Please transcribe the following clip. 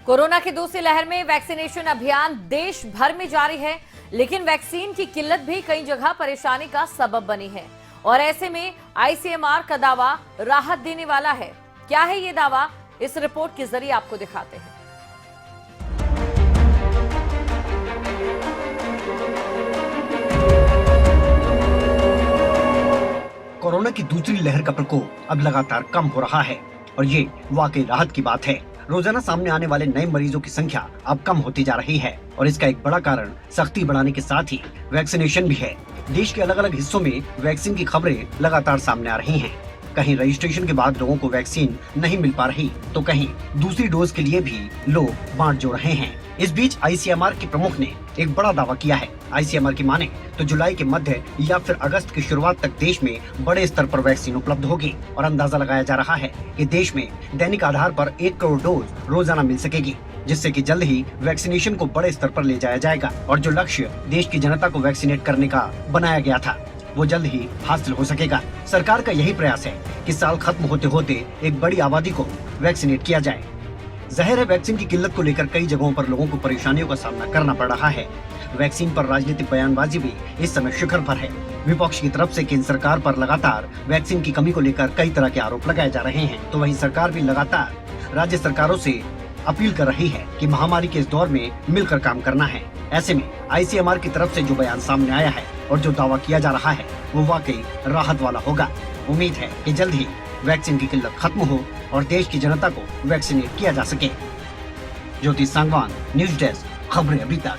Corona की दूसरी लहर में वैक्सीनेशन अभियान देश भर में जारी है, लेकिन वैक्सीन की किल्लत भी कई जगह परेशानी का सबब बनी है। और ऐसे में आईसीएमआर का दावा राहत देने वाला है। क्या है ये दावा, इस रिपोर्ट के जरिए आपको दिखाते हैं। कोरोना की दूसरी लहर का प्रकोप अब लगातार कम हो रहा है और ये वाकई राहत की बात है। रोजाना सामने आने वाले नए मरीजों की संख्या अब कम होती जा रही है और इसका एक बड़ा कारण सख्ती बढ़ाने के साथ ही वैक्सीनेशन भी है। देश के अलग अलग हिस्सों में वैक्सीन की खबरें लगातार सामने आ रही हैं। कहीं रजिस्ट्रेशन के बाद लोगों को वैक्सीन नहीं मिल पा रही, तो कहीं दूसरी डोज के लिए भी लोग बांट जोड़ रहे हैं। इस बीच आईसीएमआर के प्रमुख ने एक बड़ा दावा किया है। आईसीएमआर की माने तो जुलाई के मध्य या फिर अगस्त की शुरुआत तक देश में बड़े स्तर पर वैक्सीन उपलब्ध होगी और अंदाजा लगाया जा रहा है कि देश में दैनिक आधार पर 1 करोड़ डोज रोजाना मिल सकेगी, जिससे कि जल्द ही वैक्सीनेशन को बड़े स्तर पर ले जाया जाएगा और जो लक्ष्य देश की जनता को वैक्सीनेट करने का बनाया गया था वो जल्द ही हासिल हो सकेगा। सरकार का यही प्रयास है कि साल खत्म होते होते एक बड़ी आबादी को वैक्सीनेट किया जाए। जाहिर है वैक्सीन की किल्लत को लेकर कई जगहों पर लोगों को परेशानियों का सामना करना पड़ रहा है। वैक्सीन पर राजनीतिक बयानबाजी भी इस समय शिखर पर है। विपक्ष की तरफ से केंद्र सरकार पर लगातार वैक्सीन की कमी को लेकर कई तरह के आरोप लगाए जा रहे हैं, तो वहीं सरकार भी लगातार राज्य सरकारों से अपील कर रही है कि महामारी के इस दौर में मिलकर काम करना है। ऐसे में आईसीएमआर की तरफ से जो बयान सामने आया है और जो दावा किया जा रहा है वो वाकई राहत वाला होगा। उम्मीद है कि जल्द ही वैक्सीन की किल्लत खत्म हो और देश की जनता को वैक्सीनेट किया जा सके। ज्योति सांगवान, न्यूज डेस्क, खबरें अभी तक।